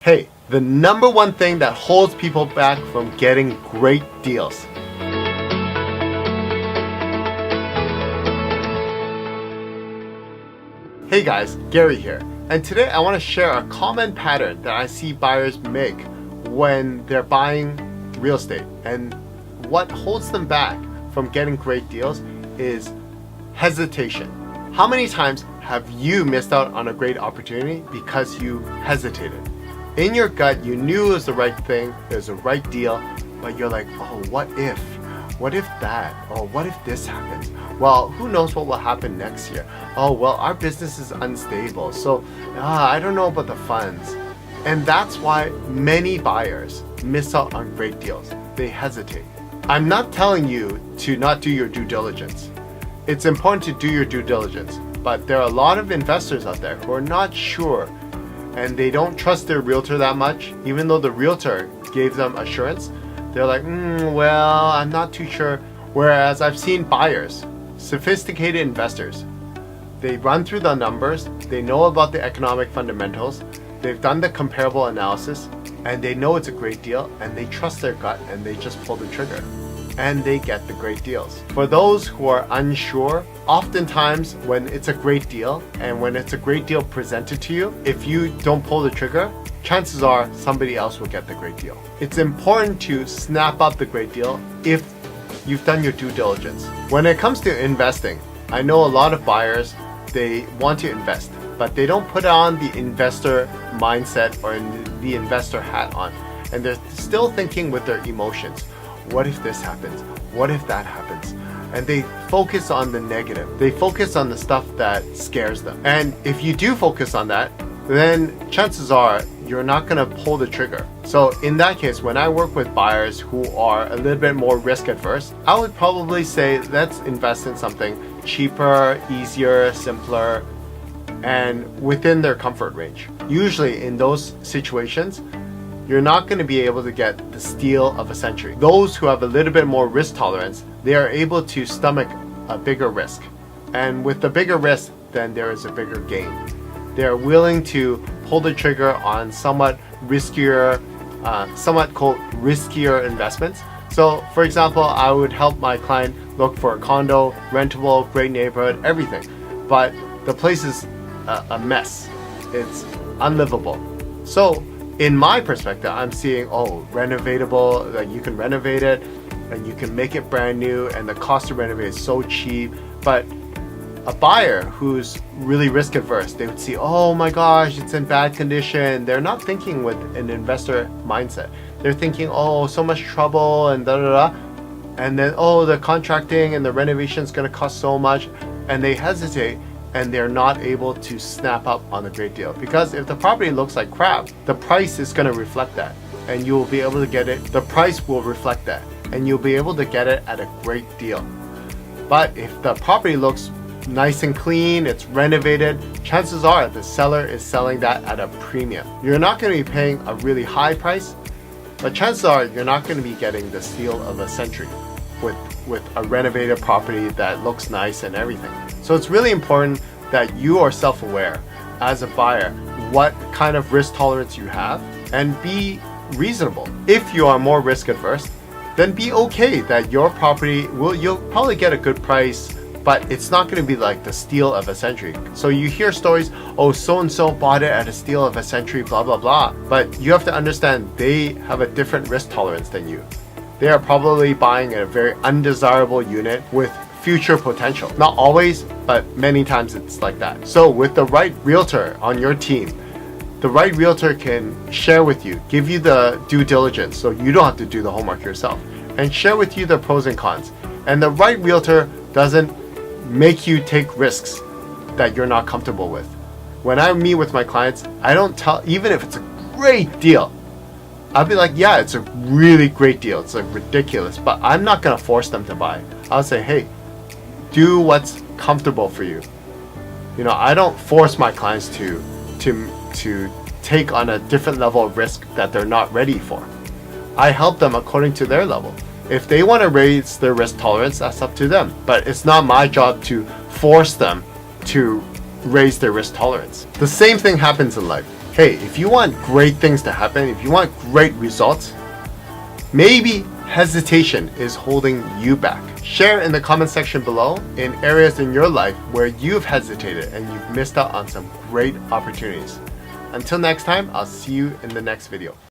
Hey, the number one thing that holds people back from getting great deals. Hey guys, Gary here, and today I want to share a common pattern that I see buyers make when they're buying real estate. And what holds them back from getting great deals is hesitation. How many times have you missed out on a great opportunity because you hesitated? In your gut, you knew it was the right thing, it was the right deal, but you're like, oh, what if? What if that? Oh, what if this happens? Well, who knows what will happen next year? Oh, well, our business is unstable, so I don't know about the funds. And that's why many buyers miss out on great deals. They hesitate. I'm not telling you to not do your due diligence. It's important to do your due diligence, but there are a lot of investors out there who are not sure and they don't trust their realtor that much, even though the realtor gave them assurance. They're like, well, I'm not too sure. Whereas I've seen buyers, sophisticated investors, they run through the numbers, they know about the economic fundamentals, they've done the comparable analysis, and they know it's a great deal, and they trust their gut, and they just pull the trigger. And they get the great deals. For those who are unsure, oftentimes when it's a great deal and when it's a great deal presented to you, if you don't pull the trigger, chances are somebody else will get the great deal. It's important to snap up the great deal if you've done your due diligence. When it comes to investing, I know a lot of buyers, they want to invest, but they don't put on the investor mindset or the investor hat on, and they're still thinking with their emotions. What if this happens? What if that happens? And they focus on the negative. They focus on the stuff that scares them. And if you do focus on that, then chances are you're not going to pull the trigger. So in that case, when I work with buyers who are a little bit more risk adverse, I would probably say let's invest in something cheaper, easier, simpler, and within their comfort range. Usually in those situations, you're not going to be able to get the steal of a century. Those who have a little bit more risk tolerance, they are able to stomach a bigger risk. And with the bigger risk, then there is a bigger gain. They're willing to pull the trigger on somewhat riskier, quote, riskier investments. So for example, I would help my client look for a condo, rentable, great neighborhood, everything. But the place is a mess. It's unlivable. So in my perspective, I'm seeing, renovatable, like you can renovate it and you can make it brand new and the cost to renovate is so cheap. But a buyer who's really risk adverse, they would see, oh my gosh, it's in bad condition. They're not thinking with an investor mindset. They're thinking, so much trouble and and then, the contracting and the renovation is going to cost so much, and they hesitate. And they're not able to snap up on a great deal. Because if the property looks like crap, the price is going to reflect that. And you'll be able to get it, the price will reflect that. And you'll be able to get it at a great deal. But if the property looks nice and clean, it's renovated, chances are the seller is selling that at a premium. You're not going to be paying a really high price, but chances are you're not going to be getting the steal of a century with a renovated property that looks nice and everything. So it's really important that you are self-aware as a buyer what kind of risk tolerance you have and be reasonable. If you are more risk adverse, then be okay that your property you'll probably get a good price, but it's not going to be like the steal of a century. So you hear stories, so-and-so bought it at a steal of a century, blah, blah, blah. But you have to understand they have a different risk tolerance than you. They are probably buying a very undesirable unit with future potential. Not always, but many times it's like that. So with the right realtor on your team, the right realtor can share with you, give you the due diligence so you don't have to do the homework yourself, and share with you the pros and cons. And the right realtor doesn't make you take risks that you're not comfortable with. When I meet with my clients, I don't tell, even if it's a great deal, I'll be like, yeah, it's a really great deal. It's like ridiculous, but I'm not gonna force them to buy. I'll say, hey, do what's comfortable for you. I don't force my clients to take on a different level of risk that they're not ready for. I help them according to their level. If they want to raise their risk tolerance, that's up to them. But it's not my job to force them to raise their risk tolerance. The same thing happens in life. Hey, if you want great things to happen, if you want great results, maybe hesitation is holding you back. Share in the comment section below in areas in your life where you've hesitated and you've missed out on some great opportunities. Until next time, I'll see you in the next video.